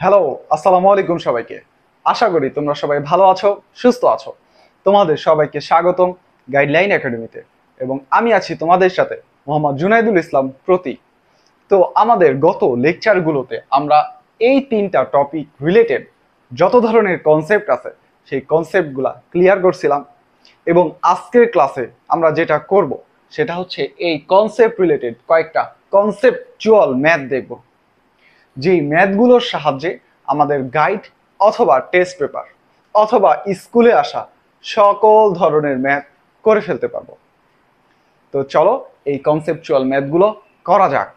Hello, আসসালামু আলাইকুম সবাইকে। আশা করি তোমরা সবাই ভালো আছো, সুস্থ আছো। তোমাদের সবাইকে স্বাগতম গাইডলাইন একাডেমিতে। এবং আমি আছি তোমাদের সাথে মোহাম্মদ জুনাইদুল ইসলাম প্রতীক। তো আমাদের গত লেকচারগুলোতে আমরা এই তিনটা টপিক রিলেটেড যত ধরনের কনসেপ্ট আছে সেই কনসেপ্টগুলা ক্লিয়ার করছিলাম। এবং আজকের ক্লাসে আমরা যেটা করব সেটা হচ্ছে এই কনসেপ্ট রিলেটেড কয়েকটা কনসেপচুয়াল ম্যাথ দেখব, যেই ম্যাথগুলোর সাহায্যে আমাদের গাইড অথবা টেস্ট পেপার অথবা স্কুলে আসা সকল ধরনের ম্যাথ করে ফেলতে পারবো। তো চলো এই কনসেপচুয়াল ম্যাথগুলো করা যাক।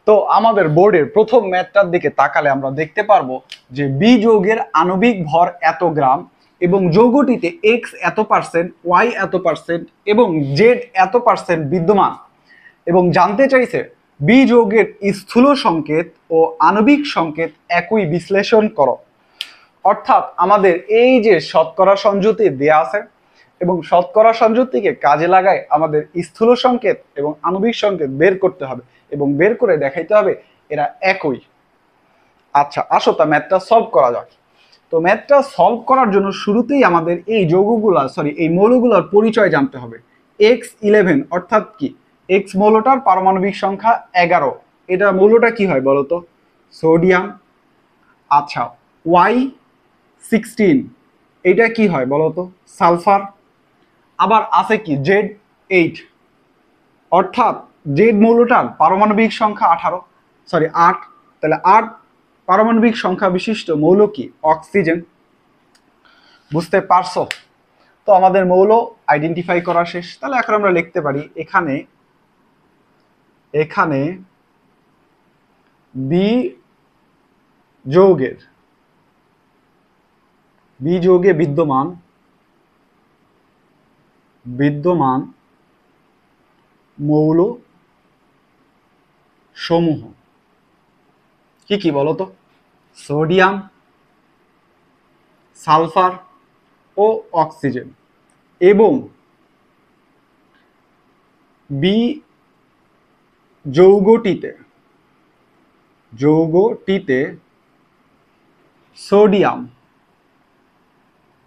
তো আমাদের বোর্ডের প্রথম ম্যাথটার দিকে তাকালে আমরা দেখতে পারবো যে বি যৌগের আণবিক ভর এত গ্রাম এবং যৌগটিতে এক্স এত পার্সেন্ট, ওয়াই এত পার্সেন্ট এবং জেড এত পার্সেন্ট বিদ্যমান, এবং জানতে চাইছে বি যৌগের স্থূল সংকেত ও আণবিক সংকেত একই বিশ্লেষণ করো। অর্থাৎ আমাদের এই যে শতকরা সংযুতি দেয়া আছে এবং শতকরা সংযুতিকে কাজে লাগায় আমাদের স্থূল সংকেত এবং আণবিক সংকেত বের করতে হবে এবং বের করে দেখাইতে হবে এরা একই। আচ্ছা, আসো তা ম্যাথটা সলভ করা যাক। তো ম্যাথটা সলভ করার জন্য শুরুতেই আমাদের এই এই মৌলগুলোর পরিচয় জানতে হবে। X11 অর্থাৎ কি? এক্স মৌলটার পারমাণবিক সংখ্যা 11। এটা মৌলটা কি হয় বলতো? সোডিয়াম। আচ্ছা, Y16 এটা কি হয় বলতো? সালফার। আবার আছে কি Z8 অর্থাৎ জেড মৌলটার পারমাণবিক সংখ্যা 8। তাহলে 8 পারমাণবিক সংখ্যা বিশিষ্ট মৌল কি? অক্সিজেন। বুঝতে পারছো? তো আমাদের মৌল আইডেন্টিফাই করা শেষ। তাহলে এখন আমরা লিখতে পারি এখানে এখানে বি যৌগে বিদ্যমান মৌল সমূহ কি কি বলতো? সোডিয়াম, সালফার ও অক্সিজেন। এবং বি যৌগটিতে সোডিয়াম,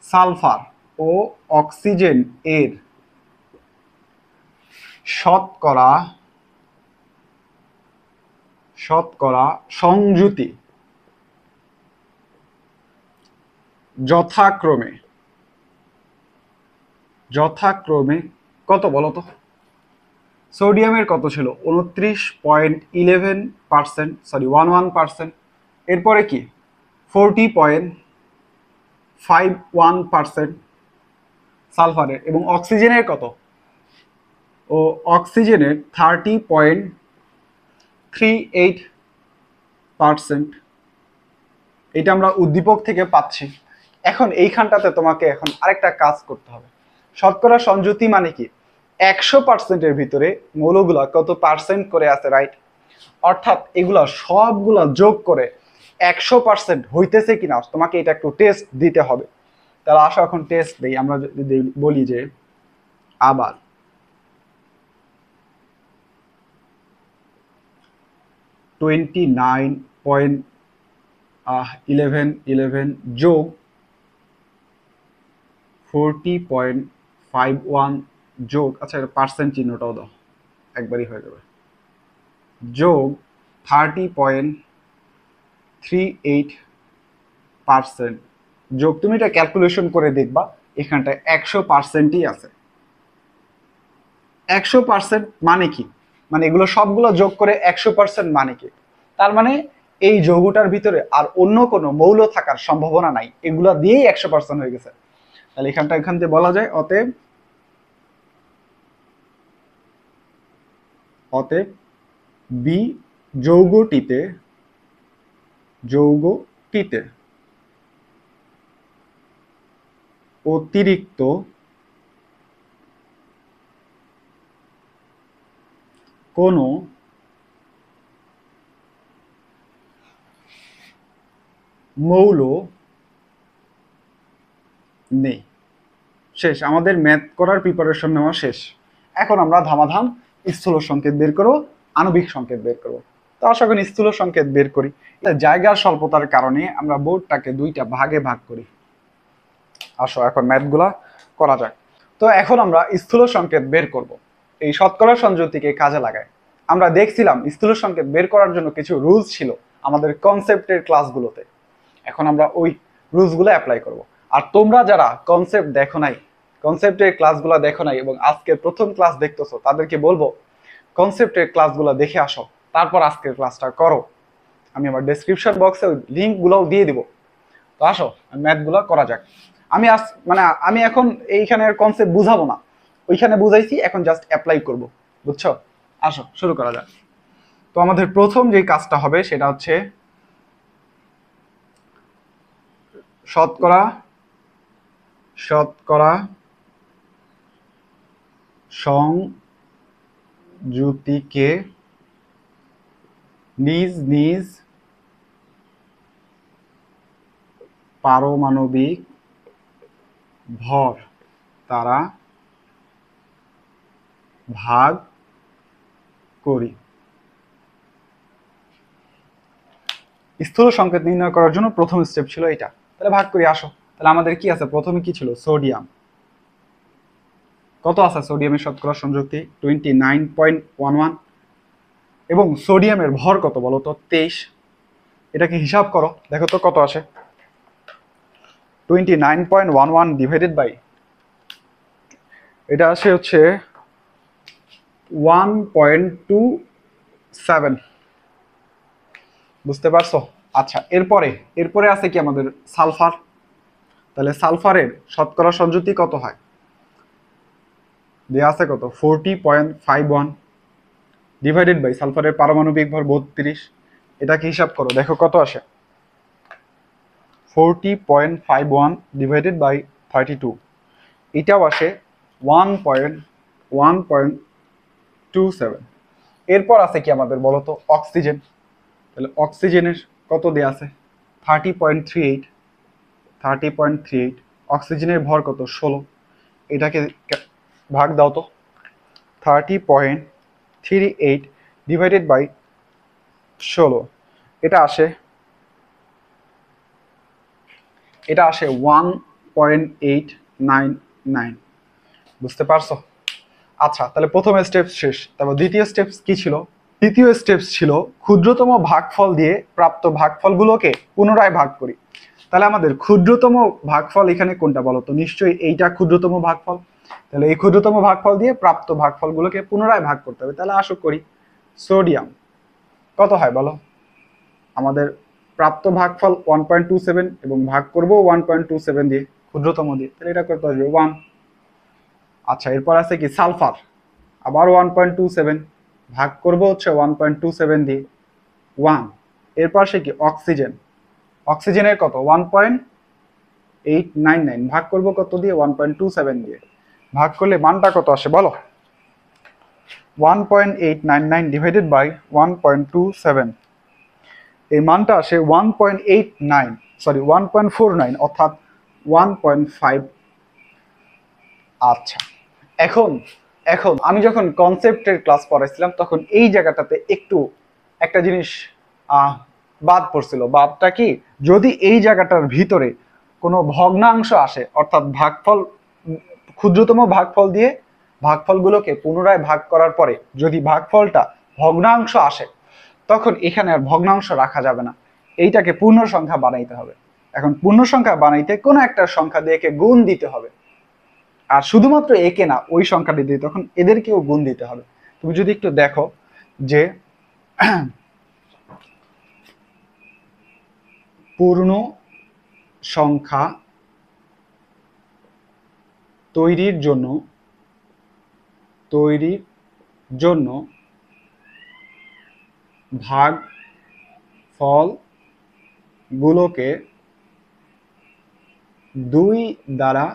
সালফার ও অক্সিজেন এর শতকরা সংযুতি যথাক্রমে কত বলতো? সোডিয়ামের কত ছিল? 11%। এরপরে কি? 40.51% সালফারের। এবং অক্সিজেনের কত? অক্সিজেনের 30.38%। এটা আমরা উদ্দীপক থেকে পাচ্ছি। এখন এইখানটাতে তোমাকে এখন আরেকটা কাজ করতে হবে। শতকরা সংযুতি মানে কি? 100%-এর ভিতরে মৌলগুলা কত পার্সেন্ট করে আছে, রাইট? অর্থাৎ এগুলা সবগুলা যোগ করে 100% হইতেছে কিনা তোমাকে এটা একটু টেস্ট দিতে হবে। তাহলে আসো এখন টেস্ট দেই। আমরা যদি বলি যে আবার 29.11 যোগ 40.51 যোগ, আচ্ছা এটা পার্সেন্ট চিহ্নটাও দাও, একবারই হয়ে যাবে, যোগ 30.38% যোগ, তুমি এটা ক্যালকুলেশন করে দেখবা এখানটায় 100%ই আছে। 100% মানে কি? মানে এগুলো সবগুলো যোগ করে 100% মানে কি? তার মানে এই যৌগটার ভিতরে আর অন্য কোনো মৌল থাকার সম্ভাবনা নাই, এগুলা দিয়েই 100% হয়ে গেছে। তাহলে এখান থেকে বলা যায় অতএব বি যৌগটিতে অতিরিক্ত কোনো মৌল নেই। শেষ, আমাদের ম্যাথ করার প্রিপারেশন নেওয়া শেষ। এখন আমরা ধামাধাম স্থূল সংকেত বের করবো, আণবিক সংকেত বের করবো। তো আশা করি স্থূল সংকেত বের করি। জায়গার স্বল্পতার কারণে আমরা বোর্ডটাকে দুইটা ভাগে ভাগ করি। আসো এখন ম্যাথগুলা করা যাক। তো এখন আমরা স্থূল সংকেত বের করব এই শতকরা সংযুক্তিকে কাজে লাগায়। আমরা দেখছিলাম স্থূল সংকেত বের করার জন্য কিছু রুলস ছিল আমাদের কনসেপ্টের ক্লাসগুলোতে। এখন আমরা ওই রুলসগুলো অ্যাপ্লাই করব। আর তোমরা যারা কনসেপ্ট দেখো নাই, কনসেপ্টের ক্লাসগুলো দেখো নাই এবং আজকে প্রথম ক্লাস দেখতেছো, তাদেরকে বলবো কনসেপ্টের ক্লাসগুলো দেখে আসো, তারপর আজকের ক্লাসটা করো। আমি আমার ডেসক্রিপশন বক্সে ওই লিঙ্কগুলোও দিয়ে দিব। তো আসো ম্যাথগুলো করা যাক। আমি এখন এইখানের কনসেপ্ট বুঝাবো না, ওইখানে বুঝাইছি, এখন জাস্ট অ্যাপ্লাই করব, বুঝছো? আসো শুরু করা যাক। তো আমাদের প্রথম যে কাজটা হবে সেটা হচ্ছে শতকরা সংযুতিকে নিজ নিজ পারমাণবিক ভর দ্বারা ভাগ করি। স্থূল সংকেত নির্ণয় করার জন্য প্রথম স্টেপ ছিল এটা। তাহলে ভাগ করি, আসো। তাহলে আমাদের কি আছে? প্রথমে কি ছিল? সোডিয়াম। কত আছে সোডিয়ামের শতকরা সংযুক্তি? 29.11। এবং সোডিয়ামের ভর কত বলো তো? 23। এটাকে হিসাব করো, দেখো তো কত আসে। 29.11 ডিভাইডেড বাই, এটা আসে হচ্ছে 1.27। বুঝতে পারছো? আচ্ছা, এরপরে আছে কি আমাদের? সালফার। তাহলে সালফারের শতকরা সংযুক্তি কত হয়? দেয়া আছে কত? 40.51 ডিভাইডেড বাই সালফারের পারমাণবিক ভর 32। এটাকে হিসাব করো, দেখো কত আসে। 40.51 ডিভাইডেড বাই 32, এটাও আসে 1.27। এরপর আছে কি আমাদের বলো তো? অক্সিজেন। তাহলে অক্সিজেনের কত দেয়া আছে? 30.38। অক্সিজেনের ভর কত? 16। এটাকে ভাগ দাও তো। 30.38 ডিভাইডেড বাই 16, এটা আসে 1.899। বুঝতে পারছো? আচ্ছা, তাহলে প্রথম স্টেপ শেষ। তারপর দ্বিতীয় স্টেপস কি ছিল? দ্বিতীয় স্টেপস ছিল ক্ষুদ্রতম ভাগফল দিয়ে প্রাপ্ত ভাগফলগুলোকে পুনরায় ভাগ করি। তাহলে আমাদের ক্ষুদ্রতম ভাগফল এখানে কোনটা বলো তো? নিশ্চয়ই এইটা ক্ষুদ্রতম ভাগফল। তাহলে এই ক্ষুদ্রতম ভাগফল দিয়ে প্রাপ্ত ভাগফলগুলোকে পুনরায় ভাগ করতে হবে। তাহলে আসো করি। সোডিয়াম কত হয় বলো? আমাদের প্রাপ্ত ভাগফল 1.27 এবং ভাগ করব 1.27 দিয়ে, ক্ষুদ্রতম দিয়ে। তাহলে এটা কত আসবে? 1। আচ্ছা, এরপর আছে কি? সালফার। আবার 1.27 ভাগ করব হচ্ছে 1.27 দিয়ে, 1। এরপর সে কি? অক্সিজেন। অক্সিজেনের কত? 1.899 ভাগ করব কত দিয়ে? 1.27 দিয়ে। ভাগ করলে মানটা কত আসে বলো? 1.899 ডিভাইডেড বাই 1.27, এই মানটা আসে 1.49 অর্থাৎ 1.5। আচ্ছা, এখন আমি যখন কনসেপ্টের ক্লাস পড়াইছিলাম তখন এই জায়গাটাতে একটু একটা জিনিস বাদ পড়ছিল। বাদটা কি? যদি এই জায়গাটার ভিতরে কোনো ভগ্নাংশ আসে, অর্থাৎ ভাগফল, ক্ষুদ্রতম ভাগফল দিয়ে ভাগফলগুলোকে পুনরায় ভাগ করার পরে যদি ভাগফলটা ভগ্নাংশ আসে, তখন এখানে আর ভগ্নাংশ রাখা যাবে না, এইটাকে পূর্ণ সংখ্যা বানাইতে হবে। এখন পূর্ণ সংখ্যা বানাইতে কোনো একটা সংখ্যা দিয়ে একে গুণ দিতে হবে। আর শুধুমাত্র একে না, ওই সংখ্যাটি দিয়ে তখন এদেরকেও গুণ দিতে হবে। তুমি যদি একটু দেখো যে পূর্ণ সংখ্যা তৈরির জন্য ভাগ ফল গুলোকে 2 দ্বারা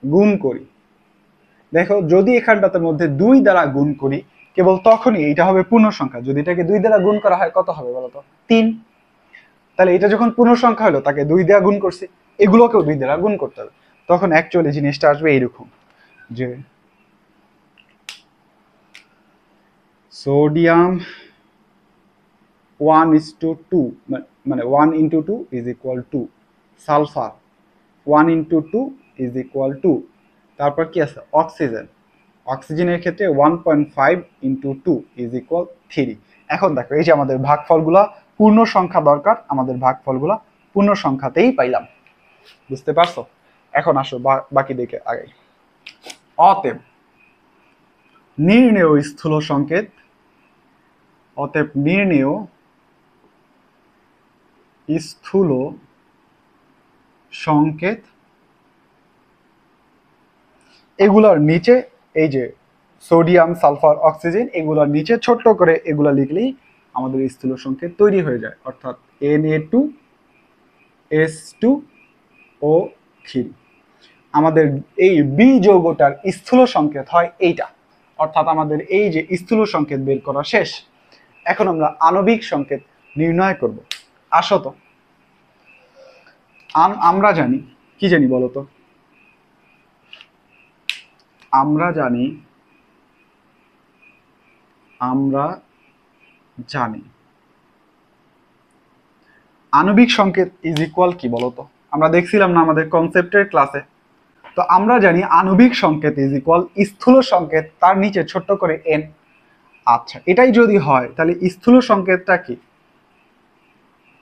গুণ করি। দেখো, যদি এখানটাতে মধ্যে 2 দ্বারা গুণ করি, কেবল তখনই এটা হবে পূর্ণ সংখ্যা। যদি এটাকে 2 দ্বারা গুণ করা হয় কত হবে বলতো? 3। তাহলে এটা যখন পূর্ণ সংখ্যা হলো, তাকে 2 দ্বারা গুণ করছি, এগুলোকেও 2 দ্বারা গুণ করতে হবে। তখন অ্যাকচুয়ালি জিনিসটা আসবে এইরকম যে সোডিয়াম 1:2, মানে 1 × 2 is equal to sulphur, 1 × 2 is equal to, তারপর কি আছে অক্সিজেন, অক্সিজেনের ক্ষেত্রে 1.5 × 2 ইজ ইকুয়াল 3। এখন দেখো এই যে আমাদের ভাগফলগুলা পূর্ণ সংখ্যা দরকার, আমাদের ভাগফলগুলা পূর্ণ সংখ্যাতেই পাইলাম, বুঝতে পারছো? এখন আসো বাকি দিকে আগে। অতএব নির্ণেয় স্থূল সংকেত, অতএব নির্ণেয় স্থূল সংকেত, এগুলোর নিচে এই যে সোডিয়াম, সালফার, অক্সিজেন, এগুলোর নিচে ছোট্ট করে এগুলো লিখলেই আমাদের স্থূল সংকেত তৈরি হয়ে যায়, অর্থাৎ Na2S2O3। আমাদের এই বি যৌগটার স্থূল সংকেত হয় এইটা, অর্থাৎ আমাদের এই যে স্থূল সংকেত বের করা শেষ। এখন আমরা আণবিক সংকেত নির্ণয় করব। আসো তো, আমরা জানি, কি জানি বলো তো? আমরা জানি আণবিক সংকেত ইজ ইকুয়াল কি বলতো? আমরা দেখছিলাম না আমাদের কনসেপ্টের ক্লাসে? তো আমরা জানি আণবিক সংকেত ইজ ইকুয়াল স্থূল সংকেত তার নিচে ছোট্ট করে এন। আচ্ছা, এটাই যদি হয় তাহলে স্থূল সংকেতটা কি?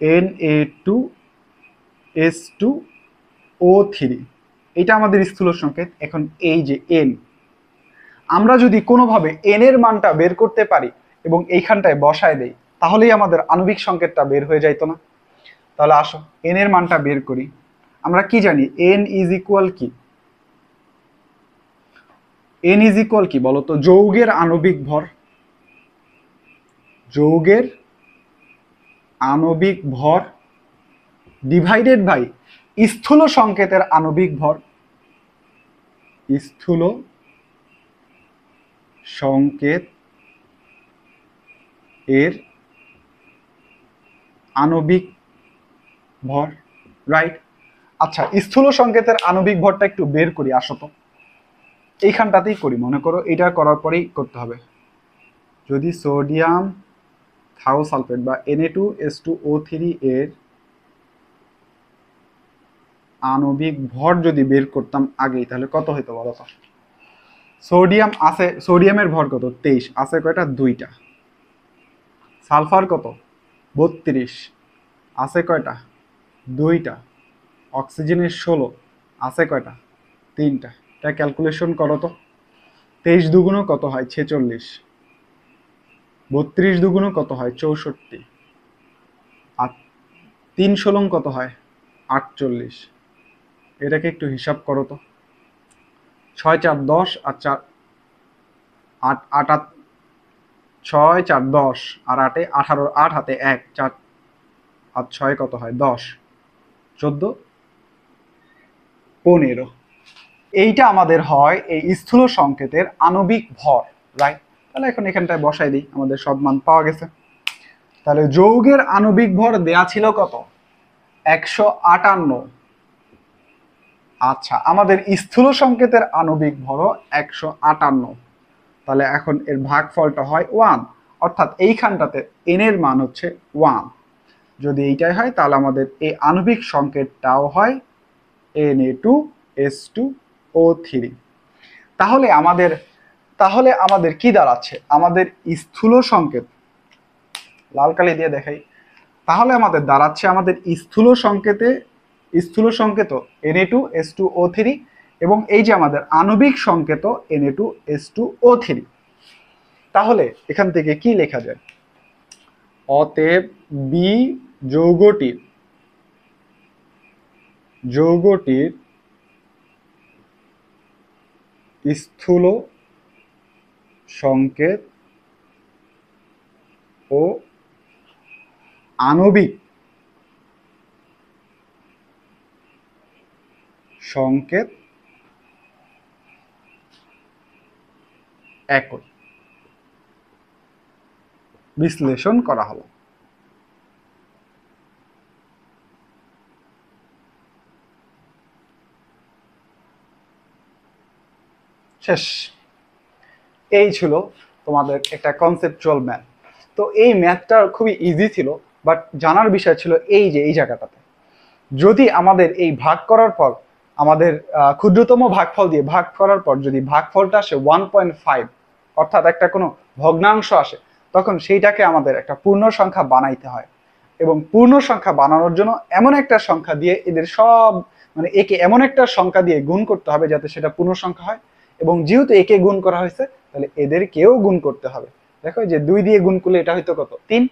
Na2S2O3, এটা আমাদের স্থূল সংকেত। এখন এই যে এন, আমরা যদি কোনোভাবে এন এর মানটা বের করতে পারি এবং এইখানটায় বসায় দেই, তাহলেই আমাদের আণবিক সংকেতটা বের হয়ে যাইতো না? তাহলে আসো এন এর মানটা বের করি। আমরা কি জানি এন ইজ ইকুয়াল কি? এন ইজ ইকুয়াল কি বলতো? যৌগের আণবিক ভর, যৌগের আণবিক ভর ডিভাইডেড বাই স্থূল সংকেতের আণবিক ভর, স্থূল সংকেত এর আণবিক ভর, রাইট? আচ্ছা, স্থূল সংকেতের আণবিক ভরটা একটু বের করি, আসো তো এইখানটাতেই করি। মনে করো এটা করার পরেই করতে হবে। যদি সোডিয়াম থায়োসালফেট বা Na2S2O3 এর আণবিক ভর যদি বের করতাম আগেই, তাহলে কত হইতো বলো তো? সোডিয়াম আছে, সোডিয়ামের ভর কত? 23, আছে কয়টা? 2টা। সালফার কত? 32, আছে কয়টা? 2টা। অক্সিজেনের 16, আছে কয়টা? 3টা। এটা ক্যালকুলেশন করো তো। 23 দুগুণ কত হয়? 46। 32 দুগুণ কত হয়? 64। আর 3 ষোলং কত হয়? 48। এটাকে একটু হিসাব করো তো। 6 4 10 আর 4 8 8 6 4 10 আর 8 18, 8 হাতে 1 4 আর 6 কত হয়? 10, 14, 15। এইটা আমাদের হয় এই স্থূল সংকেতের আণবিক ভর, রাইট? তাহলে এখন এখানটায় বসাই দিই, আমাদের সব মান পাওয়া গেছে। তাহলে যৌগের আণবিক ভর দেয়া ছিল কত? 158। আচ্ছা, আমাদের স্থূল সংকেতের আণবিক ভরও 158। তাহলে এখন এর ভাগফলটা হয় 1, অর্থাৎ এইখানটাতে এন এর মান হচ্ছে 1। যদি এইটাই হয় তাহলে আমাদের এই আণবিক সংকেতটাও হয় Na2S2O3। তাহলে আমাদের কি দাঁড়াচ্ছে? আমাদের স্থূল সংকেত, লাল কালি দিয়ে দেখাই, তাহলে আমাদের দাঁড়াচ্ছে আমাদের স্থূল সংকেত Na2S2O3 এবং এই যে আমাদের আণবিক সংকেত Na2S2O3। তাহলে এখান থেকে কি লেখা যায়? অতএব বি যৌগটির স্থূল সংকেত ও আণবিক সংকেত একই। বিশ্লেষণ করা হলো। শেষ। এই ছিল তোমাদের একটা কনসেপচুয়াল ম্যাথ। তো এই ম্যাথটা খুবই ইজি ছিল, বাট জানার বিষয় ছিল এই যে এই জায়গাটাতে যদি আমাদের এই ভাগ করার পর আমাদের ক্ষুদ্রতম ভাগফল দিয়ে ভাগ করার পর যদি ভাগফলটা আসে 1.5, অর্থাৎ একটা কোনো ভগ্নাংশ আসে, তখন সেইটাকে আমাদের একটা পূর্ণ সংখ্যা বানাইতে হয়। এবং পূর্ণ সংখ্যা বানানোর জন্য এমন একটা সংখ্যা দিয়ে এদের সব মানে একে এমন একটা সংখ্যা দিয়ে গুণ করতে হবে যাতে সেটা পূর্ণ সংখ্যা হয়। এবং যেহেতু একে গুণ করা হয়েছে তাহলে এদেরকেও গুণ করতে হবে। দেখো যে 2 দিয়ে গুণ করলে এটা হয়তো কত 3,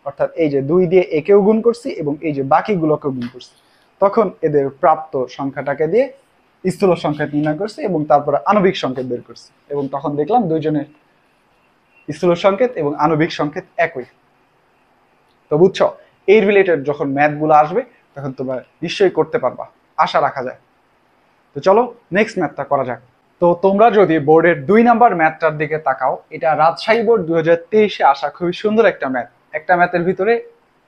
অর্থাৎ এই যে 2 দিয়ে একেও গুণ করছি এবং এই যে বাকিগুলোকেও গুণ করছি, তখন এদের প্রাপ্ত সংখ্যাটাকে দিয়ে স্থূল সংখ্যা নির্ণয় করছি এবং তারপরে আণবিক সংকেত বের করছি। এবং তখন দেখলাম দুইজনের স্থূল সংকেত এবং আণবিক সংকেত একই। তো বুঝছো, এই রিলেটেড যখন ম্যাথগুলো আসবে তখন তোমরা নিশ্চয়ই করতে পারবা, আশা রাখা যায়। তো চলো নেক্সট ম্যাথটা করা যাক। তো তোমরা যদি বোর্ডের 2 নাম্বার ম্যাথটার দিকে তাকাও, এটা রাজশাহী বোর্ড 2023-এ আসা খুবই সুন্দর একটা ম্যাথ। একটা ম্যাথের ভিতরে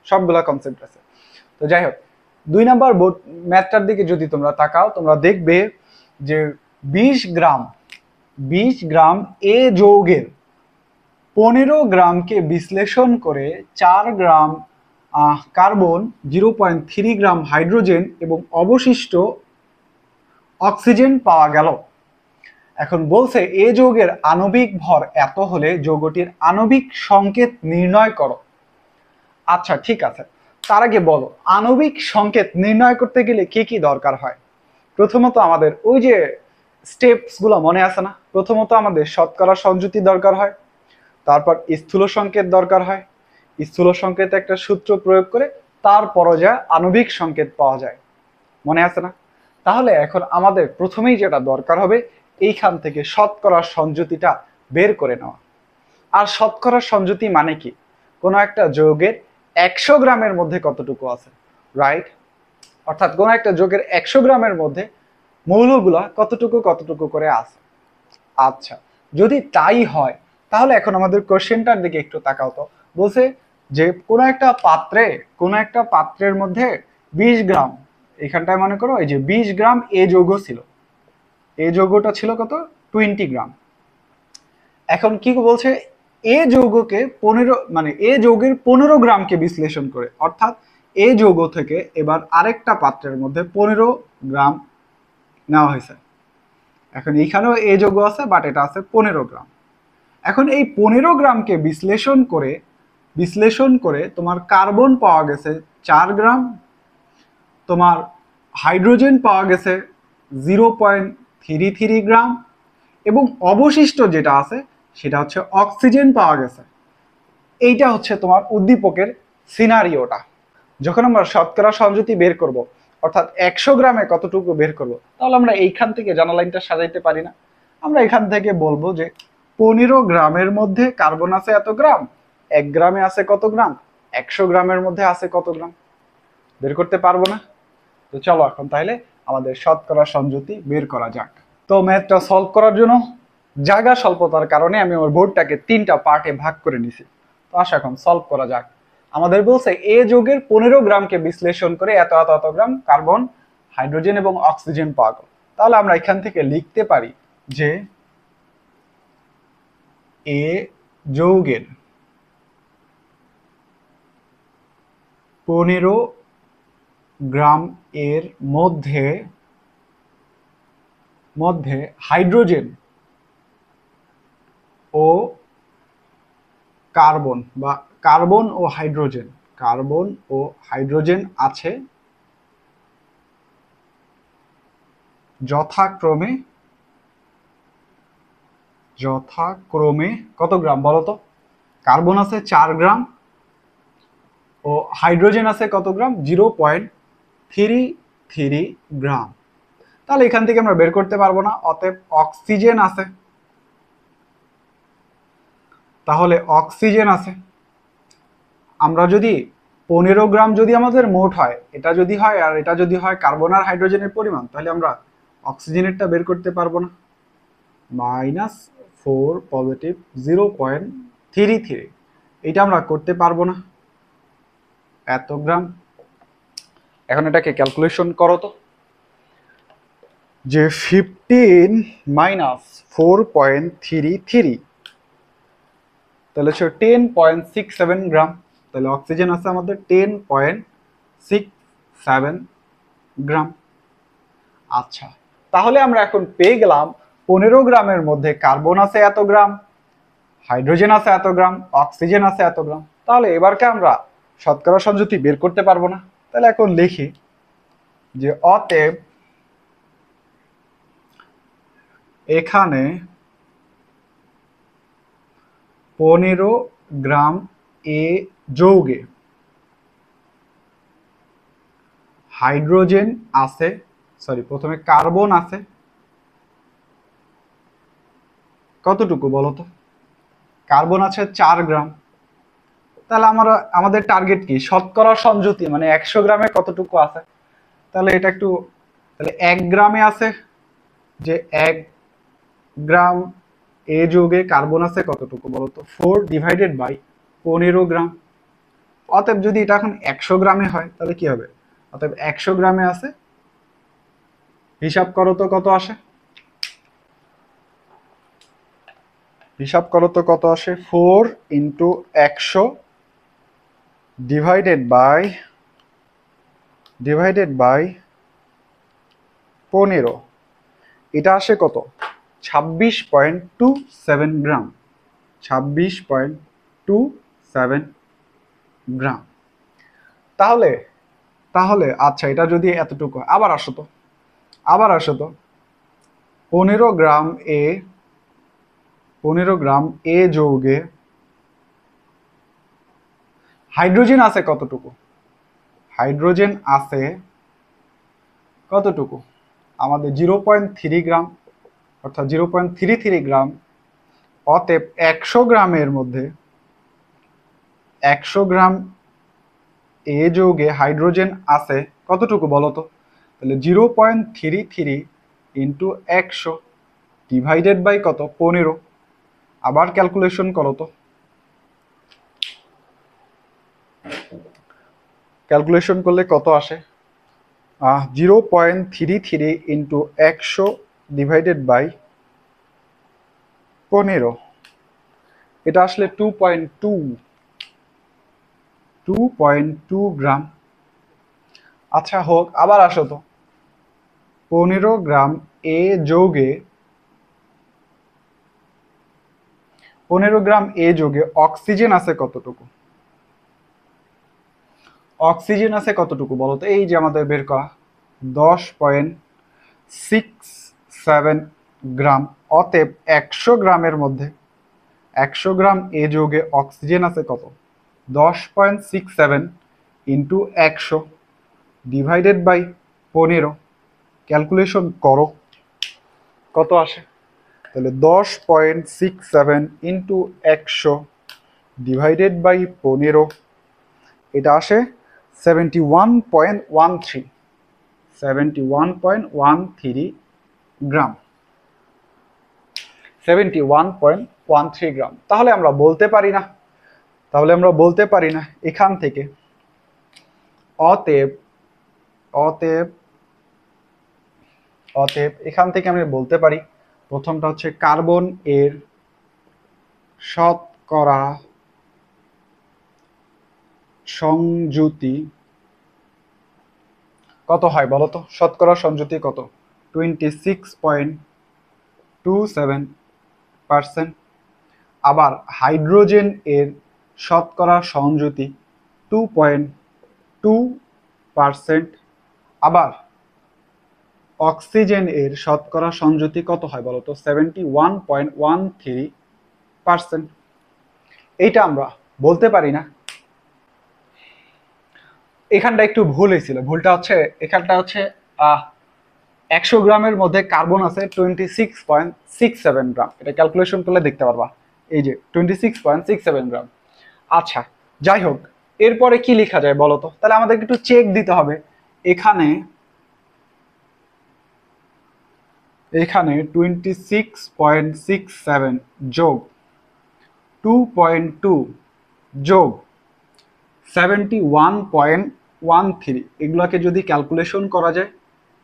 সবগুলা কনসেপ্ট আছে। তো যাই হোক, 2 নাম্বার বোর্ড ম্যাথটার দিকে যদি তোমরা তাকাও, তোমরা দেখবে যে 20 গ্রাম এ যৌগের 15 গ্রামকে বিশ্লেষণ করে 4 গ্রাম কার্বন, 0.3 গ্রাম হাইড্রোজেন এবং অবশিষ্ট অক্সিজেন পাওয়া গেল। এখন বলছে এ যৌগের আণবিক ভর এত হলে যৌগটির আণবিক সংকেত নির্ণয় করো। আচ্ছা ঠিক আছে, তার আগে বলো আণবিক সংকেত নির্ণয় করতে গেলে কি কি দরকার হয়। প্রথমত আমাদের ওই যে স্টেপস গুলো মনে আছে না? প্রথমত আমাদের শতকরা সংযুতি দরকার হয়, তারপর স্থূল সংকেত দরকার হয়, স্থূল সংকেতে একটা সূত্র প্রয়োগ করে তারপরও যা আণবিক সংকেত পাওয়া যায়, মনে আছে না? তাহলে এখন আমাদের প্রথমেই যেটা দরকার হবে এইখান থেকে শতকরা সংযুতিটা বের করে নেওয়া। আর শতকরা সংযুতি মানে কি? কোনো একটা যৌগের 100 গ্রামের মধ্যে কতটুকু আছে, রাইট? অর্থাৎ কোনো একটা যৌগের 100 গ্রামের মধ্যে মৌলগুলা কতটুকু কতটুকু করে আছে। আচ্ছা, যদি তাই হয় তাহলে এখন আমাদের কোশ্চেনটার দিকে একটু তাকাও তো। বলছে যে কোনো একটা পাত্রের মধ্যে 20 গ্রাম, এখানটায় মনে করো এই যে 20 গ্রাম এ যৌগ ছিল, এ যৌগটা ছিল কত 20 গ্রাম। এখন কি বলছে এ যৌগকে 15 মানে এ যৌগের 15 গ্রামকে বিশ্লেষণ করে, অর্থাৎ এ যৌগ থেকে এবার আরেকটা পাত্রের মধ্যে 15 গ্রাম নেওয়া হয়েছে। এখন এইখানেও এ যৌগ আছে বাট এটা আছে 15 গ্রাম। এখন এই 15 গ্রামকে বিশ্লেষণ করে তোমার কার্বন পাওয়া গেছে 4 গ্রাম, তোমার হাইড্রোজেন পাওয়া গেছে 0.33 গ্রাম এবং অবশিষ্ট যেটা আছে সেটা হচ্ছে অক্সিজেন পাওয়া গেছে। এইটা হচ্ছে তোমার উদ্দীপকের সিনারিওটা। যখন আমরা শতকরা সংযুতি বের করব, অর্থাৎ 100 গ্রামে কতটুকু বের করব, তাহলে আমরা এইখান থেকে জানা লাইনটা সাজাইতে পারি না? আমরা এখান থেকে বলবো যে 15 গ্রামের মধ্যে কার্বন আছে এত গ্রাম, 1 গ্রামে আছে কত গ্রাম, 100 গ্রামের মধ্যে আছে কত গ্রাম, বের করতে পারবো না? তো চলো এখন তাহলে আমাদের শতকরা সংযুতি বের করা যাক। তো ম্যাথটা সলভ করার জন্য জায়গা স্বল্পতার কারণে আমি আমার বোর্ডটাকে 3টা পার্টে ভাগ করে নিছি। তো আসো এখন সলভ করা যাক। আমাদের বলছে এ যৌগের 15 গ্রামকে বিশ্লেষণ করে এত এত এত গ্রাম কার্বন, হাইড্রোজেন এবং অক্সিজেন পাওয়া গেল। তাহলে আমরা এখান থেকে লিখতে পারি যে এ যৌগের 15 গ্রাম এর মধ্যে হাইড্রোজেন ও কার্বন ও হাইড্রোজেন আছে যথাক্রমে কত গ্রাম বলতো? কার্বন আছে 4 গ্রাম ও হাইড্রোজেন আছে কত গ্রাম, 0.33 গ্রাম। তাহলে এখান থেকে আমরা বের করতে পারবো না, অতএব অক্সিজেন আছে। তাহলে অক্সিজেন আছে, আমরা যদি 15 গ্রাম যদি আমাদের মোট হয়, এটা যদি হয় আর এটা যদি হয় কার্বন আর হাইড্রোজেনের পরিমাণ, তাহলে আমরা অক্সিজেনেরটা বের করতে পারবো না। -4 পজিটিভ 0.33, এটা আমরা করতে পারবো না, এত গ্রাম। এখন এটাকে ক্যালকুলেশন করো তো, যে 15 - 4.33, তাহলে হচ্ছে 10.67 গ্রাম। তাহলে অক্সিজেন আছে আমাদের 10.67 গ্রাম। আচ্ছা, তাহলে আমরা এখন পেয়ে গেলাম 15 গ্রামের মধ্যে কার্বন আছে এত গ্রাম, হাইড্রোজেন আছে এত গ্রাম, অক্সিজেন আছে এত গ্রাম। তাহলে এবারকে আমরা শতকরা সংযুতি বের করতে পারবো না? তাহলে এখন লিখি যে অতএব এখানে 15 গ্রাম এ যৌগে হাইড্রোজেন আছে, প্রথমে কার্বন আছে কতটুকু বলতো? কার্বন আছে 4 গ্রাম। তাহলে আমাদের টার্গেট কি? শতকরা সংযুতি, মানে 100 গ্রামে কতটুকু আছে। তাহলে এটা একটু, তাহলে 1 গ্রামে আছে যে 1 গ্রাম এ যৌগে কার্বন আছে কতটুকু বলতো? 4/15 গ্রাম। অতএব যদি এটা এখন 100 গ্রামে হয় তাহলে কি হবে? অতএব 100 গ্রামে আছে, হিসাব করো তো কত আসে, হিসাব করো তো কত আসে। 4 × 100 ডিভাইডেড বাই 15, এটা আসে কত? 26.27 গ্রাম। 26.27 গ্রাম। তাহলে তাহলে আচ্ছা, এটা যদি এতটুকু, আবার আসো তো 15 গ্রাম এ যৌগে হাইড্রোজেন আছে কতটুকু? হাইড্রোজেন আছে কতটুকু? আমাদের 0.3 গ্রাম, অর্থাৎ 0.33 গ্রাম। অতএব 100 গ্রামের মধ্যে 100 গ্রাম এ যৌগে হাইড্রোজেন আছে কতটুকু বলতো? তাহলে 0.33 ইন্টু 100 ডিভাইডেড বাই কত? 15। আবার ক্যালকুলেশন করো তো, ক্যালকুলেশন করলে কত আসে? 0.33 ইন্টু 100 ডিভাইডেড বাই 15, এটা আসলে 2.2 গ্রাম। আচ্ছা হোক, আবার আসো তো 15 গ্রাম এ যৌগে 15 গ্রাম এ যৌগে অক্সিজেন আছে কতটুকু? অক্সিজেন আছে কতটুকু বলতো? এই যে আমাদের বের করা 10.67 গ্রাম। অতএব 100 গ্রামের মধ্যে 100 গ্রাম এ যৌগে অক্সিজেন আছে কত? 10.67 ইন্টু 100 ডিভাইডেড বাই 15। ক্যালকুলেশন করো কত আসে। তাহলে 10.67 ইন্টু 100 ডিভাইডেড বাই 15, এটা আসে 71.13 গ্রাম। 71.13 গ্রাম। তাহলে আমরা বলতে পারি না এখান থেকে অতএব এখান থেকে আমরা বলতে পারি, প্রথমটা হচ্ছে কার্বন এর শতকরা সংযুতি কত হয় বলতো? শতকরা সংযুতি কত? 26.27%। আবার হাইড্রোজেন এর শতকরা সংযুতি 2.2%। আবার অক্সিজেন এর শতকরা সংযুতি কত হয় বলতো? 71.13%। এইটা আমরা বলতে পারি না। এখানটা একটু ভুল হয়েছিল। ভুলটা হচ্ছে, এখানটা হচ্ছে 100 গ্রামের মধ্যে কার্বন আছে 26.67 গ্রাম। এটা ক্যালকুলেশন করলে দেখতে পারবা, এই যে 26.67 গ্রাম। আচ্ছা যাই হোক, এরপরে কি লেখা যায় বলো তো? তাহলে আমাদেরকে একটু চেক দিতে হবে। এখানে 26.67 যোগ 2.2 যোগ 71.13, এগুলাকে যদি ক্যালকুলেশন করা যায়,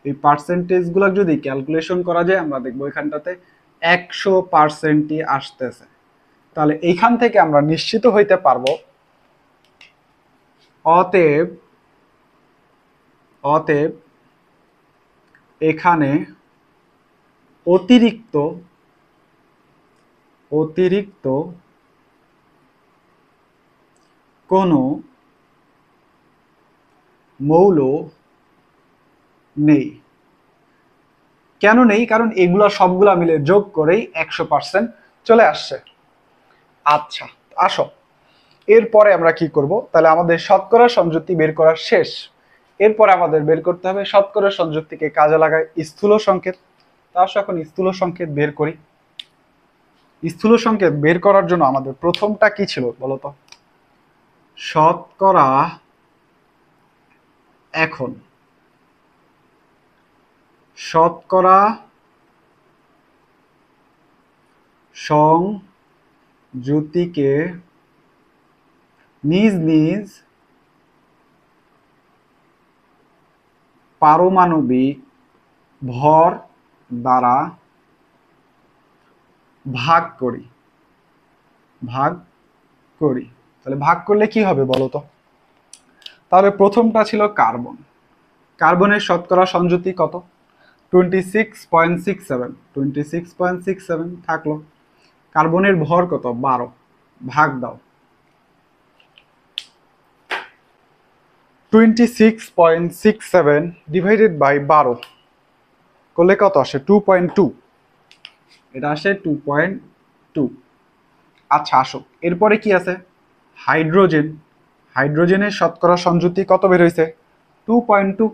এই পার্সেন্টেজগুলো যদি ক্যালকুলেশন করা যায়, আমরা দেখবো এখানটাতে 100%ই আসতেছে। তাহলে এইখান থেকে আমরা নিশ্চিত হইতে পারবো অতএব অতএব এখানে অতিরিক্ত অতিরিক্ত কোনো মৌল নেই। কেন নেই? কারণ এগুলো সবগুলা মিলে যোগ করেই 100% চলে আসছে। আচ্ছা, আসো এরপরে আমরা কি করব, তাহলে আমাদের শতকরা সংযুক্তি বের করা শেষ। এরপরে আমাদের বের করতে হবে শতকরা সংযুক্তিকে কাজে লাগায় স্থূল সংকেত। তা আসো এখন স্থূল সংকেত বের করি। স্থূল সংকেত বের করার জন্য আমাদের প্রথমটা কি ছিল বলতো? শতকরা এখন শতকরা সংযুতিকে নিজ নিজ পারমাণবিক ভর দ্বারা ভাগ করি। তাহলে ভাগ করলে কি হবে বলতো? তাহলে প্রথমটা ছিল কার্বন। কার্বনের শতকরা সংযুতি কত? 26.67 থাকলো। কার্বনের ভর কত? 12। ভাগ দাও। 26.67 ডিভাইডেড বাই 12 করলে কত আসে? 2.2। এটা আসে 2.2। আচ্ছা আসো এরপরে কি আছে? হাইড্রোজেন। হাইড্রোজেনের শতকরা সংযুতি কত বের হয়েছে? 2.2।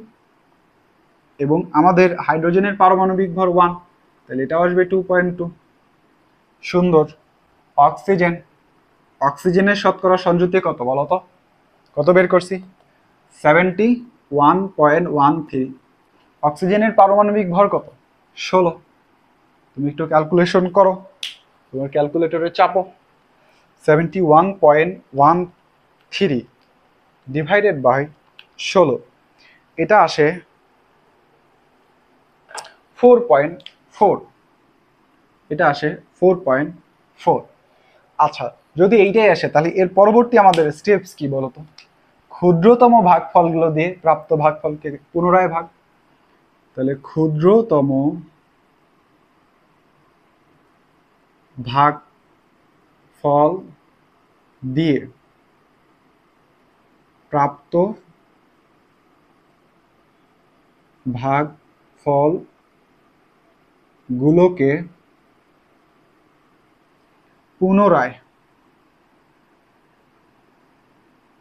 এবং আমাদের হাইড্রোজেনের পারমাণবিক ভর 1, তাহলে এটা আসবে 2.2। সুন্দর। অক্সিজেন। অক্সিজেনের শতকরা সংযুতি কত বলতো? কত বের করছি? 71.13। অক্সিজেনের পারমাণবিক ভর কত? 16। তুমি একটু ক্যালকুলেশন করো, তোমার ক্যালকুলেটরে চাপো। 71.13 ডিভাইডেড বাই 16, এটা আসে 4.4। এটা আসে 4.4। আচ্ছা যদি এইটাই আসে তাহলে এর পরবর্তী আমাদের স্টেপস কি বলতো? ক্ষুদ্রতম ভাগফলগুলো দিয়ে প্রাপ্ত ভাগফলকে পুনরায় ভাগ। তাহলে ক্ষুদ্রতম ভাগফল দিয়ে প্রাপ্ত ভাগফল গুলোকে পুনরায়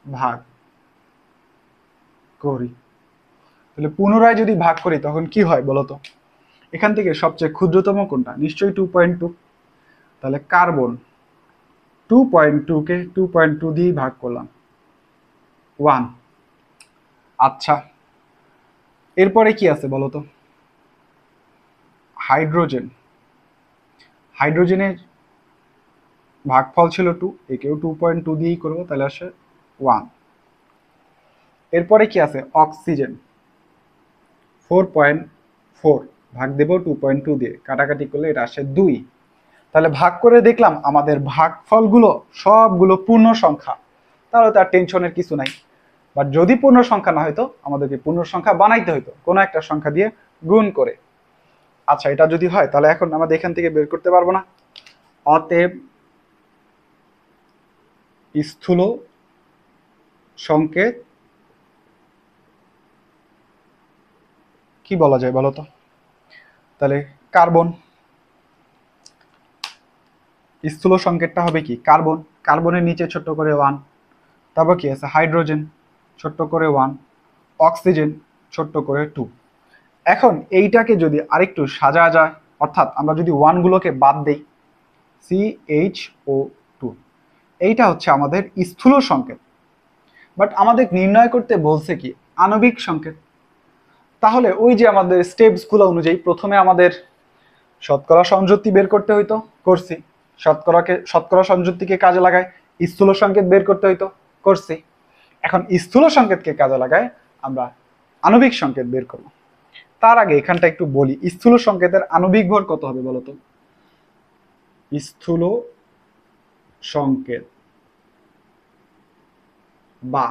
ভাগ করি। তাহলে পুনরায় যদি ভাগ করি তখন কি হয় বলতো? এখান থেকে সবচেয়ে ক্ষুদ্রতম কোনটা? নিশ্চয়ই 2.2। তাহলে কার্বন 2.2কে 2.2 দিয়ে ভাগ করলাম, 1। আচ্ছা এরপরে কি আছে বলতো? হাইড্রোজেন। হাইড্রোজেনের ভাগফল ছিল 2, একেও 2.2 দিয়েই করবো, তাহলে আসে 1। এরপরে কি আছে? অক্সিজেন 4.4, ভাগ দেব 2.2 দিয়ে, কাটাকাটি করলে এটা আসে 2। তাহলে ভাগ করে দেখলাম আমাদের ভাগফলগুলো সবগুলো পূর্ণ সংখ্যা, তাহলে তার টেনশনের কিছু নাই। বাট যদি পূর্ণ সংখ্যা না হয়তো আমাদেরকে পূর্ণ সংখ্যা বানাইতে হইতো কোনো একটা সংখ্যা দিয়ে গুণ করে। আচ্ছা এটা যদি হয় তাহলে এখন আমাদের এখান থেকে বের করতে পারবো না। অতএব স্থূল সংকেত কি বলা যায় বলতো? তাহলে কার্বন, স্থূল সংকেতটা হবে কি? কার্বন। কার্বনের নিচে ছোট্ট করে 1। তারপর কি আছে? হাইড্রোজেন ছোট্ট করে 1, অক্সিজেন ছোট্ট করে 2। এখন এইটাকে যদি আরেকটু সাজা যায়, অর্থাৎ আমরা যদি 1 গুলোকে বাদ দেই, CHO2, এইটা হচ্ছে আমাদের স্থূল সংকেত। বাট আমাদের নির্ণয় করতে বলছে কি? আণবিক সংকেত। তাহলে ওই যে আমাদের স্টেপসগুলো অনুযায়ী প্রথমে আমাদের শতকরা সংযুক্তি বের করতে হইতো, করছি। শতকরা সংযুক্তিকে কাজে লাগায় স্থূল সংকেত বের করতে হইতো, করছি। এখন স্থূল সংকেতকে কাজে লাগায় আমরা আণবিক সংকেত বের করব। তার আগে এখানটা একটু বলি, স্থূল সংকেতের আণবিক ভর কত হবে বলতো? স্থূল সংকেত বা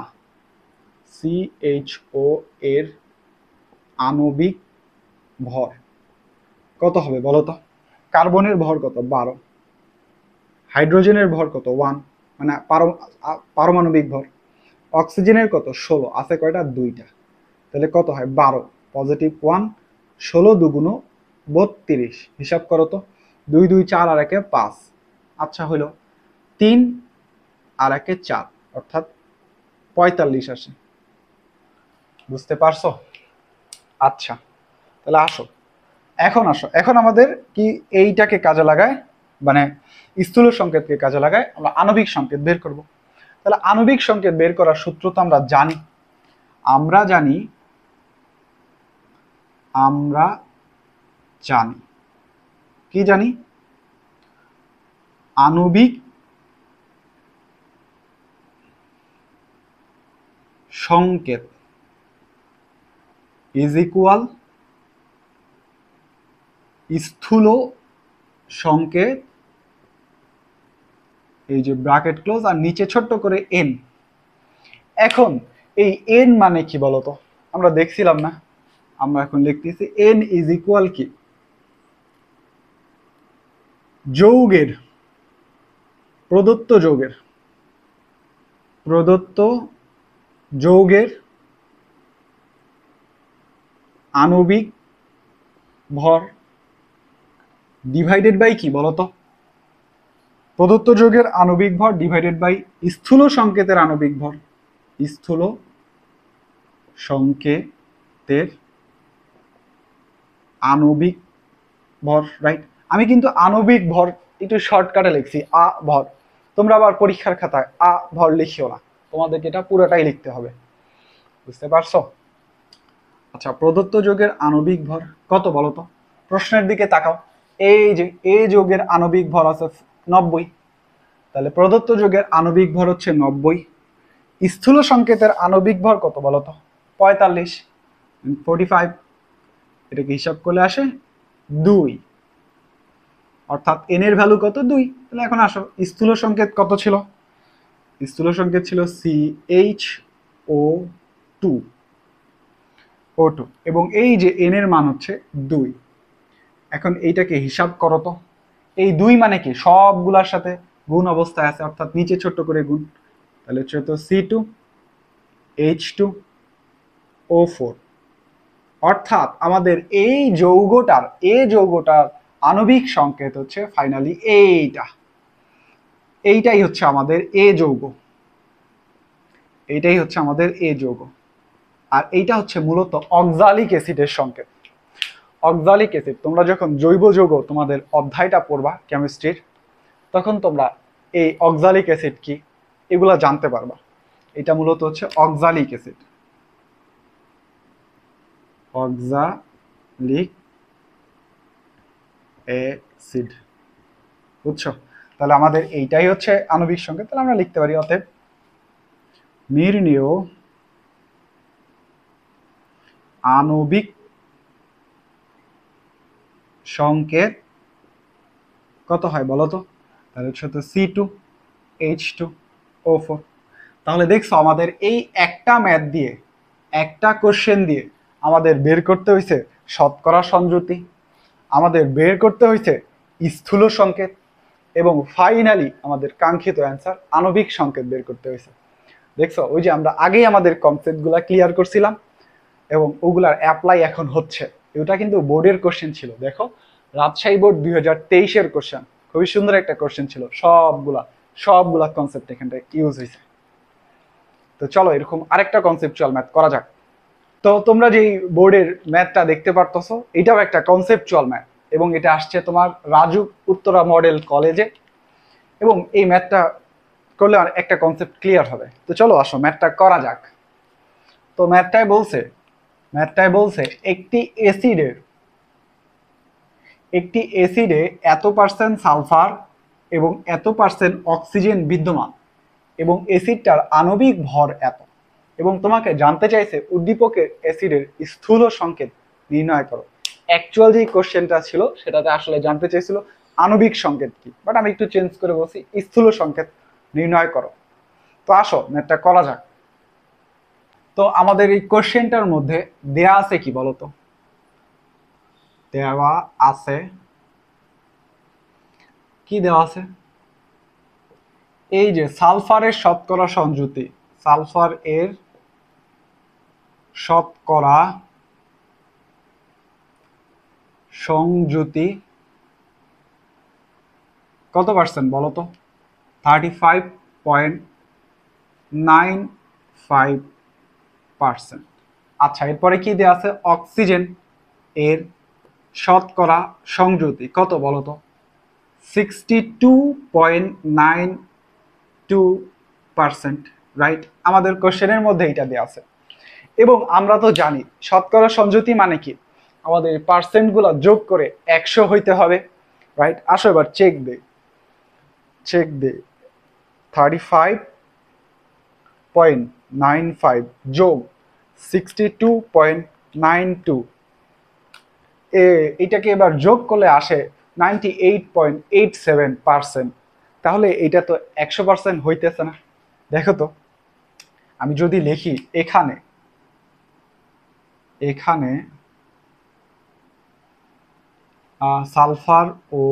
CHO এর আণবিক ভর কত হবে বলো তো? কার্বনের ভর কত? 12। হাইড্রোজেনের ভর কত? 1, মানে পারমাণবিক ভর। অক্সিজেনের কত? 16, আছে কয়টা? 2টা। তাহলে কত হয়? 12 পজিটিভ 1, 16 দুগুণ 32। হিসাব করো তো, 2 2 4 আর 1 5। আচ্ছা হলো 3 আর 1 4, অর্থাৎ 45 আসে। বুঝতে পারছো? আচ্ছা, তাহলে এখন আমাদের কি এইটাকে কাজে লাগায়, মানে স্থূল সংকেতকে কাজে লাগায় আমরা আণবিক সংকেত বের করব। তাহলে আণবিক সংকেত বের করার সূত্র তো আমরা জানি। আমরা জানি কি জানি? আণবিক সংকেত ইজ ইকুয়াল স্থূল সংকেত, এই যে ব্র্যাকেট ক্লোজ আর নিচে ছোট্ট করে এন। এখন এই এন মানে কি বলতো? আমরা দেখছিলাম না, আমরা এখন লিখতেছি এন ইজ ইকুয়াল কি? যৌগের, প্রদত্ত যৌগের আণবিক ভর ডিভাইডেড বাই কি বলতো? প্রদত্ত যৌগের আণবিক ভর ডিভাইডেড বাই স্থূল সংকেতের আণবিক ভর। স্থূল সংকেতের আণবিক ভর, রাইট? আমি কিন্তু আণবিক ভর একটু শর্টকাটে লিখছি, আ ভর। তোমরা আবার পরীক্ষার খাতায় আ ভর লিখিও না, তোমাদেরকে এটা পুরোটাই লিখতে হবে। বুঝতে পারছো? আচ্ছা, প্রদত্ত যৌগের আণবিক ভর কত বলো তো? প্রশ্নের দিকে তাকাও। এই যে এই যৌগের আণবিক ভর আছে 90, তাহলে প্রদত্ত যৌগের আণবিক ভর হচ্ছে 90। স্থূল সংকেতের আণবিক ভর কত বলো তো? 45, 45। এটাকে হিসাব করলে আসে 2, অর্থাৎ এন এর ভ্যালু কত? 2। তাহলে এখন আসো, স্থূল সংকেত কত ছিল? স্থূল সংকেত ছিল CHO2, O2, এবং এই যে এন এর মান হচ্ছে 2। এখন এইটাকে হিসাব করো তো, এই 2 মানে কি? সবগুলার সাথে গুণ অবস্থায় আছে, অর্থাৎ নিচে ছোট্ট করে গুণ। তাহলে হচ্ছে তো C2H2O4, অর্থাৎ আমাদের এই যৌগটার আণবিক সংকেত হচ্ছে ফাইনালি এইটাই হচ্ছে আমাদের এ যৌগ। আর এইটা হচ্ছে মূলত অক্সালিক অ্যাসিডের সংকেত। অক্সালিক অ্যাসিড, তোমরা যখন জৈব যৌগ তোমাদের অধ্যায়টা পড়বা কেমিস্ট্রির, তখন তোমরা এই অক্সালিক অ্যাসিড কি এগুলা জানতে পারবা। এটা মূলত হচ্ছে অক্সালিক অ্যাসিড, অক্সালিক অ্যাসিড। বুঝছো? তাহলে আমাদের এইটাই হচ্ছে আণবিক সংকেত। তাহলে আমরা লিখতে পারি অতএব নির্ণেয় আণবিক সংকেত কত হয় বলো তো? তাহলে হচ্ছে তো C2H2O4। তাহলে দেখছো আমাদের এই একটা ম্যাথ দিয়ে, একটা কোশ্চেন দিয়ে আমাদের বের করতে হয়েছে শতকরা সংযুতি, আমাদের বের করতে হয়েছে স্থূল সংকেত, এবং ফাইনালি আমাদের কাঙ্ক্ষিত অ্যান্সার আণবিক সংকেত বের করতে হয়েছে। দেখছো, ওই যে আমরা আগেই আমাদের কনসেপ্টগুলো ক্লিয়ার করছিলাম এবং ওগুলার অ্যাপ্লাই এখন হচ্ছে। এটা কিন্তু বোর্ডের কোশ্চেন ছিল, দেখো রাজশাহী বোর্ড 2023-এর কোশ্চেন, খুবই সুন্দর একটা কোশ্চেন ছিল। সবগুলা কনসেপ্ট এখানটায় ইউজ হয়েছে। তো চলো এরকম আরেকটা কনসেপচুয়াল ম্যাথ করা যাক। তো তোমরা যেই বোর্ডের ম্যাথটা দেখতে পারতেছো, এটাও একটা কনসেপচুয়াল ম্যাথ, এবং এটা আসছে তোমার রাজু উত্তরা মডেল কলেজে, এবং এই ম্যাথটা করলে একটা কনসেপ্ট ক্লিয়ার হবে। তো চলো আসো ম্যাথটা করা যাক। তো ম্যাথটায় বলছে একটি অ্যাসিডে এত পার্সেন্ট সালফার এবং এত পার্সেন্ট অক্সিজেন বিদ্যমান, এবং অ্যাসিডটার আণবিক ভর এত, এবং তোমাকে জানতে চাইছে উদ্দীপকের অ্যাসিডের স্থূল সংকেত নির্ণয় করো। অ্যাকচুয়াল যে কোশ্চেনটা ছিল সেটাতে আসলে জানতে চাইছিল আণবিক সংকেত কি, বাট আমি একটু চেঞ্জ করে বলছি স্থূল সংকেত নির্ণয় করো। তো আসো ম্যাথটা করা যাক। তো আমাদের এই কোশ্চেনটার মধ্যে দেয়া আছে কি বলতো? দেওয়া আছে কি, দেওয়া আছে এই যে সালফারের শতকরা সংযুতি, সালফার এর শতকরা সংযুতি কত পার্সেন্ট বলো তো? 35.95%। আচ্ছা, এরপরে কি দেওয়া আছে? অক্সিজেন এর শতকরা সংযুতি কত বলো তো? 62.92%, রাইট? আমাদের কোশ্চেনের মধ্যে এটা দেওয়া আছে। এবং আমরা তো জানি শতকরা সংযুতি মানে কি, আমাদের পার্সেন্ট গুলা যোগ করে 100 হইতে হবে, রাইট? আসো এবার চেক দে 35.95 যোগ 62.92, এটাকে এবার যোগ করলে আসে 98.87%। তাহলে এটা তো 100% হইতেছে না। দেখো তো, আমি যদি লিখি এখানে এখানে সালফার ও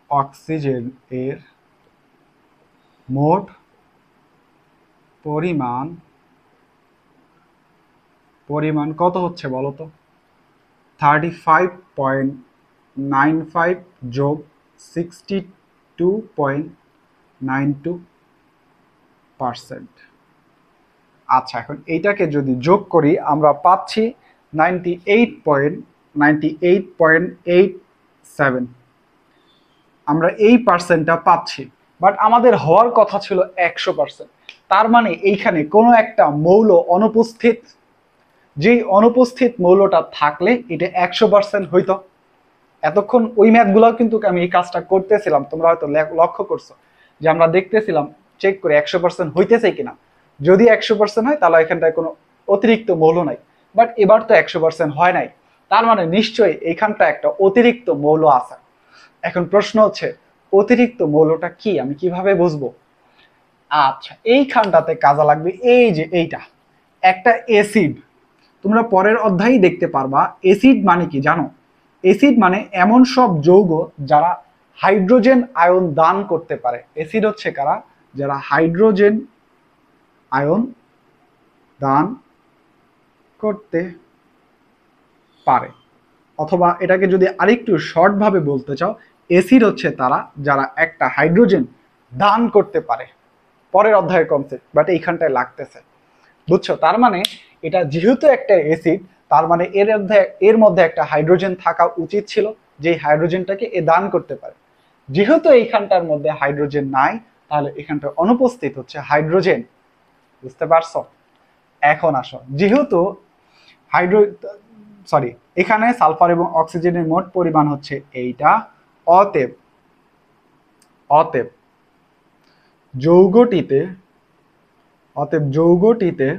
অক্সিজেন এর মোট পরিমাণ কত হচ্ছে বলো তো? 35.95 যোগ 62.92%। আচ্ছা, এখন এইটাকে যদি যোগ করি আমরা পাচ্ছি 98.98.87। আমরা এই পার্সেন্টটা পাচ্ছি, বাট আমাদের হওয়ার কথা ছিল 100%। তার মানে এইখানে কোনো একটা মৌল অনুপস্থিত, যেই অনুপস্থিত মৌলটা থাকলে এটা 100% হইতো। এতক্ষণ ওই ম্যাথগুলো কিন্তু আমি এই কাজটা করতেছিলাম, তোমরা হয়তো লক্ষ্য করছো যে আমরা দেখতেছিলাম চেক করে 100% হইতেছে কিনা। যদি 100% হয় তাহলে এখানটায় কোনো অতিরিক্ত মৌল নাই, বাট এবার তো 100% হয় নাই, তার মানে নিশ্চয়ই এইখানটা একটা অতিরিক্ত মৌল আছে। এখন প্রশ্ন হচ্ছে অতিরিক্ত মৌলটা কি, আমি কিভাবে বুঝবো? আচ্ছা, এইখানটাতে কাজে লাগবে এই যে এইটা একটা অ্যাসিড। তোমরা পরের অধ্যায়ে দেখতে পারবা অ্যাসিড মানে কি জানো? অ্যাসিড মানে এমন সব যৌগ যারা হাইড্রোজেন আয়ন দান করতে পারে। অ্যাসিড হচ্ছে কারা? যারা হাইড্রোজেন আয়ন দান করতে পারে, অথবা এটাকে যদি আরেকটু শর্ট ভাবে বলতে চাও, অ্যাসিড হচ্ছে তারা যারা একটা হাইড্রোজেন দান করতে পারে। পরের অধ্যায়ের কনসেপ্ট, বাট এইখানটায় লাগতেছে, বুঝছো? তার মানে এটা যেহেতু একটা অ্যাসিড, তার মানে এর মধ্যে একটা হাইড্রোজেন থাকা উচিত ছিল, যে হাইড্রোজেনটাকে এ দান করতে পারে। যেহেতু এইখানটার মধ্যে হাইড্রোজেন নাই, তাহলে এখানটা অনুপস্থিত হচ্ছে হাইড্রোজেন। বুঝতে পারছো? এখন আসো, যেহেতু হাইড্রো সরি এখানে সালফার এবং অক্সিজেনের মোট পরিমাণ হচ্ছে এইটা, অতএব অতএব যৌগটিতে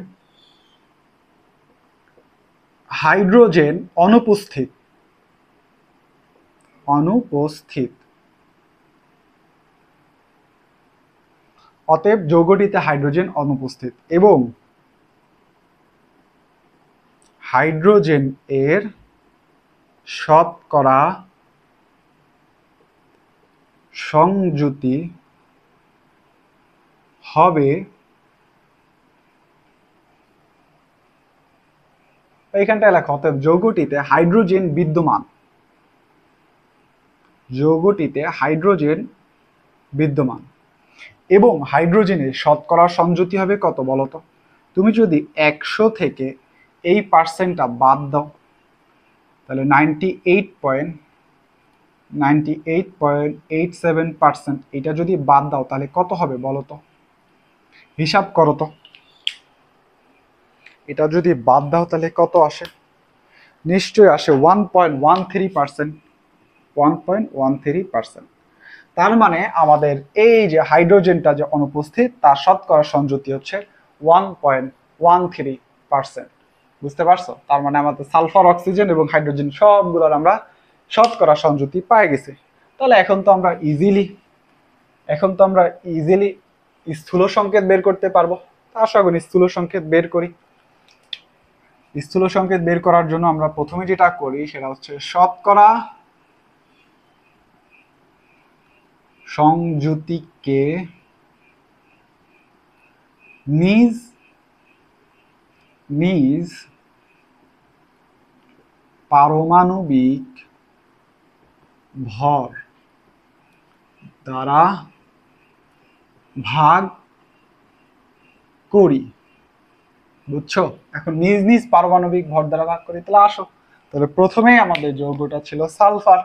হাইড্রোজেন অনুপস্থিত অতএব যৌগটিতে হাইড্রোজেন অনুপস্থিত এবং হাইড্রোজেন এর শতকরা সংযুতি হবে, এইখানটায় লেখা অতএব যৌগটিতে হাইড্রোজেন বিদ্যমান এবং হাইড্রোজেনের শতকরা সংযুতি হবে কত বলতো? তুমি যদি 100 থেকে এই পার্সেন্টটা বাদ দাও, তাহলে 98.87%, এটা যদি বাদ দাও তাহলে কত হবে বলতো? হিসাব করো তো, এটা যদি বাদ দাও তাহলে কত আসে? নিশ্চয়ই আসে 1.13%। তার মানে আমাদের এই যে হাইড্রোজেনটা যে অনুপস্থিত, তার শতকরা সংযুতি হচ্ছে 1.13%। বুঝতে পারছো? তার মানে আমাদের সালফার, অক্সিজেন এবং হাইড্রোজেন সবগুলোর আমরা শতকরা সংযুতি পাই গেছি। তাহলে এখন তো আমরা ইজিলি স্থূল সংকেত বের করতে পারবো। আশা করি স্থূল সংকেত বের করি। স্থূল সংকেত বের করার জন্য আমরা প্রথমে যেটা করি সেটা হচ্ছে শতকরা সংযুতিকে নিজ নিজ পারমাণবিক ভর দ্বারা ভাগ করি। বুঝছো? এখন নিজ নিজ পারমাণবিক ভর দ্বারা ভাগ করি। তাহলে আসো, তাহলে প্রথমেই আমাদের যৌগটা ছিল সালফার।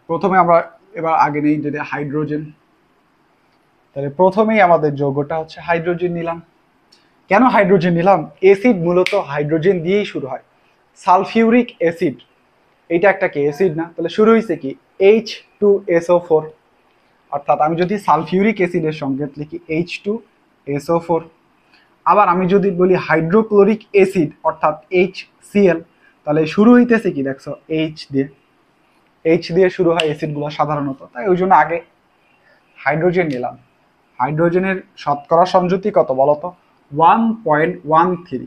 প্রথমে আমরা এবার আগে নেই যদি হাইড্রোজেন। তাহলে প্রথমেই আমাদের যৌগটা হচ্ছে হাইড্রোজেন নিলাম। কেন হাইড্রোজেন নিলাম? অ্যাসিড মূলত হাইড্রোজেন দিয়েই শুরু হয়। সালফিউরিক অ্যাসিড, এইটা একটা কি অ্যাসিড না? তাহলে শুরু হয়েছে কি H2SO4, অর্থাৎ আমি যদি সালফিউরিক অ্যাসিডের সংকেত লিখি H2SO4। আবার আমি যদি বলি হাইড্রোক্লোরিক অ্যাসিড অর্থাৎ HCl, তাহলে শুরু হইতেছে কি দেখছো H দিয়ে শুরু হয় অ্যাসিডগুলো সাধারণত, তাই ওই জন্য আগে হাইড্রোজেন নিলাম। হাইড্রোজেনের শতকরা সংযুতি কত বলতো? 1.13।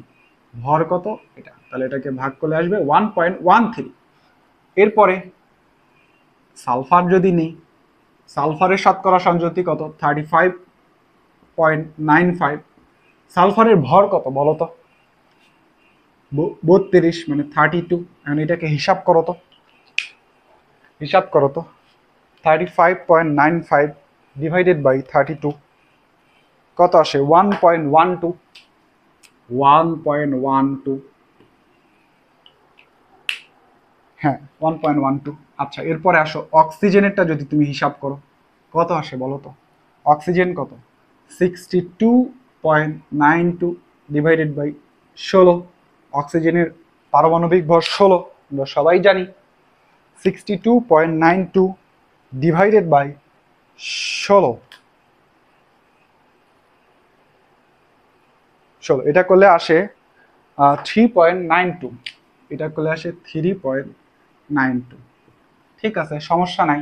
ভর কত এটা? তাহলে এটাকে ভাগ করলে আসবে 1.13। এরপরে সালফার যদি নেই, সালফারের শতকরা সংযুতি কত? 35.95। সালফারের ভর কত বলতো? 32 মানে 32। এখন এটাকে হিসাব করো তো 35.95 ডিভাইডেড বাই 32 কত আসে? 1.12। 1.12, হ্যাঁ 1.12। আচ্ছা, এরপরে আসো অক্সিজেনেরটা যদি তুমি হিসাব করো কত আসে বলো তো? অক্সিজেন কত? 62.92 ডিভাইডেড বাই 16। অক্সিজেনের পারমাণবিক ভর 16, আমরা সবাই জানি। 62.92 ডিভাইডেড বাই 16, এটা করলে আসে 3.92। এটা করলে আসে 3.92। ঠিক আছে, সমস্যা নাই।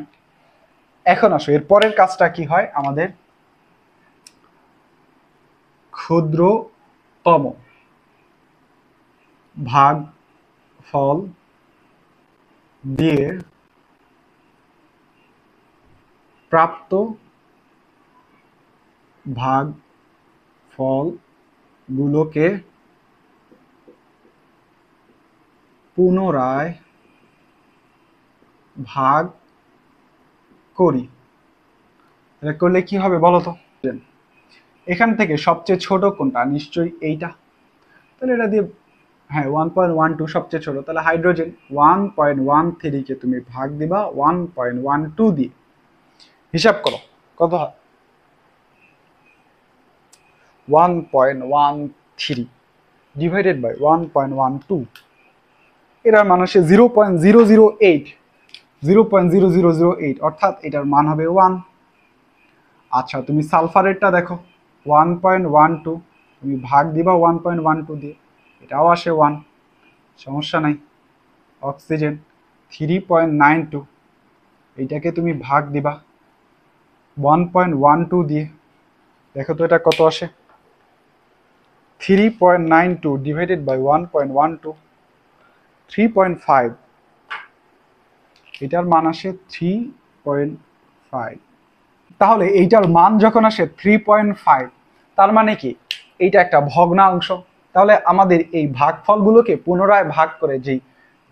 এখন আসো এর পরের কাজটা কি হয় আমাদের? ক্ষুদ্রতম ভাগফল দিয়ে প্রাপ্ত ভাগফলগুলোকে পুনরায় ভাগ করি। এটা করলে কি হবে বলো তো? এখান থেকে সবচেয়ে ছোট কোনটা? নিশ্চয়ই এইটা। তাহলে এটা দিয়ে, হ্যাঁ 1.12 সবচেয়ে ছোট, তাহলে হাইড্রোজেন 1.13 কে তুমি ভাগ দিবা 1.12 দিয়ে। হিসাব করো কত হয়? 1.13 ডিভাইডেড বাই 1.12, এটার মান হচ্ছে 0.008। 0.0008, অর্থাৎ এটার মান হবে 1। আচ্ছা, তুমি সালফারেরটা দেখো 1.12, তুমি ভাগ দিবা 1.12 দিয়ে, এটাও আসে 1, সমস্যা নাই। অক্সিজেন 3.92, এইটাকে তুমি ভাগ দিবা 1.12 দিয়ে, দেখো তো এটা কত আসে? 3.92 ডিভাইডেড বাই 1.12, 3.5। এটার মান আসে 3.5। তাহলে এইটার মান যখন আসে 3.5, তার মানে কি এইটা একটা ভগ্নাংশ। তাহলে আমাদের এই ভাগফলগুলোকে পুনরায় ভাগ করে যেই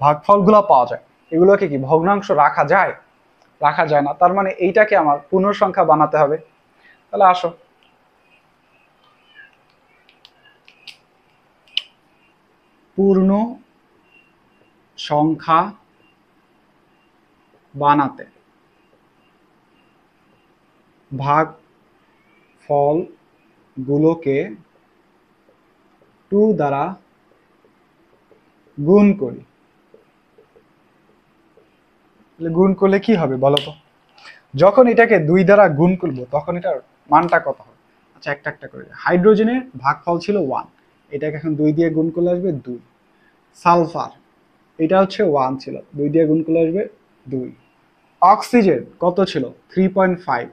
ভাগফলগুলো পাওয়া যায়, এগুলোকে কি ভগ্নাংশ রাখা যায়? রাখা যায় না। তার মানে এইটাকে আমার পূর্ণসংখ্যা বানাতে হবে। তাহলে আসো, পূর্ণ সংখ্যা বানাতে ভাগফলগুলোকে 2 দ্বারা গুণ করি। গুণ করলে কি হবে বলো তো? যখন এটাকে 2 দ্বারা গুণ করব তখন এটার মানটা কত হবে? আচ্ছা, একটা একটা করে। হাইড্রোজেনের ভাগফল ছিল 1, এটাকে এখন 2 দিয়ে গুণ করলে আসবে 2। সালফার এটা হচ্ছে 1 ছিল, 2 দিয়ে গুণ করলে আসবে 2। অক্সিজেন কত ছিল 3.5,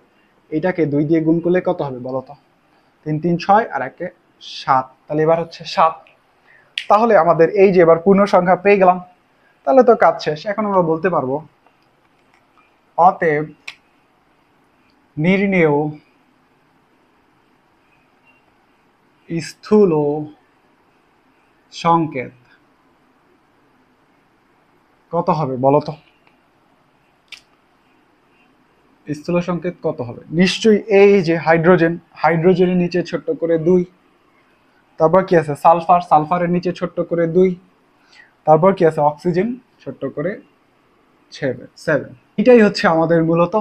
এটাকে 2 দিয়ে গুণ করলে কত হবে বলো তো? 3 3 6 আর 1 7, তাহলে এবার হচ্ছে 7। তাহলে আমাদের এই যে এবার পূর্ণ সংখ্যা পেয়ে গেলাম, তাহলে তো কাজ শেষ। এখন আমরা বলতে পারবো অতএব নির্ণেয় স্থূল সংকেত কত হবে বলো তো? স্থূল সংকেত কত হবে? নিশ্চয়ই এই যে হাইড্রোজেন, হাইড্রোজেনের নিচে ছোট্ট করে 2, তারপর কি আছে সালফার, সালফারের নিচে ছোট্ট করে 2, তারপর কি আছে অক্সিজেন ছোট্ট করে 7। এটাই হচ্ছে আমাদের মূলত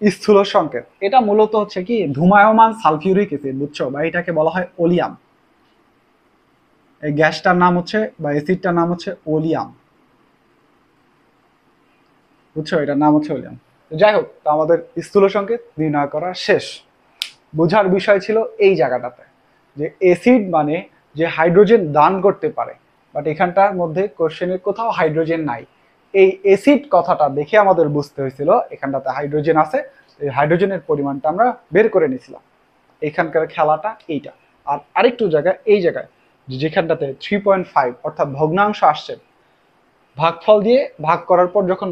স্থূল সংকেত। এটা মূলত হচ্ছে কি ধূমায়মান সালফিউরিক অ্যাসিড, বুঝছো? বা এটাকে বলা হয় ওলিয়াম। এই গ্যাসটার নাম হচ্ছে বা অ্যাসিডটার নাম হচ্ছে ওলিয়াম, বুঝছো? এটার নাম হচ্ছে ওলিয়াম। যাই হোক, তো আমাদের স্থূল সংকেত নির্ণয় করা শেষ। বোঝার বিষয় ছিল এই জায়গাটাতে যে অ্যাসিড মানে যে হাইড্রোজেন দান করতে পারে, বাট এখানটার মধ্যে কোশ্চেনের কোথাও হাইড্রোজেন নাই। এই অ্যাসিড কথাটা দেখে আমাদের বুঝতে হয়েছিল এখানটাতে হাইড্রোজেন আছে, এই হাইড্রোজেনের পরিমাণটা আমরা বের করে নিয়েছিলাম। এখানকার খেলাটা এইটা। আর আরেকটু জায়গায় এই জায়গায় যেখানটাতে 3.5 অর্থাৎ ভগ্নাংশ আসছে, ভাগফল দিয়ে ভাগ করার পর যখন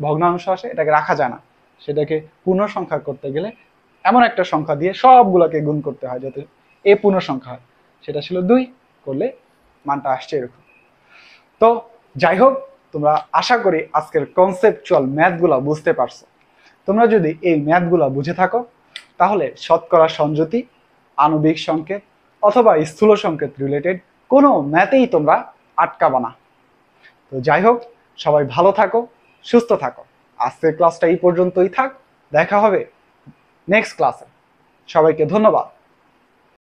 ভগ্নাংশ আসে এটাকে রাখা যায় না, সেটাকে পূর্ণ সংখ্যা করতে গেলে এমন একটা সংখ্যা দিয়ে সবগুলোকে গুণ করতে হয় যাতে এ পূর্ণ সংখ্যা হয়। সেটা ছিল 2, করলে মানটা আসছে এরকম। তো যাই হোক, তোমরা আশা করি আজকের কনসেপচুয়াল ম্যাথগুলো বুঝতে পারছো। তোমরা যদি এই ম্যাথগুলো বুঝে থাকো তাহলে শতকরা সংযুতি, আণবিক সংকেত অথবা স্থূল সংকেত রিলেটেড কোনো ম্যাথেই তোমরা আটকাবা না। তো যাই হোক, সবাই ভালো থাকো, সুস্থ থাকো। আজকের ক্লাসটা এই পর্যন্তই থাক, দেখা হবে নেক্সট ক্লাসে। সবাইকে ধন্যবাদ।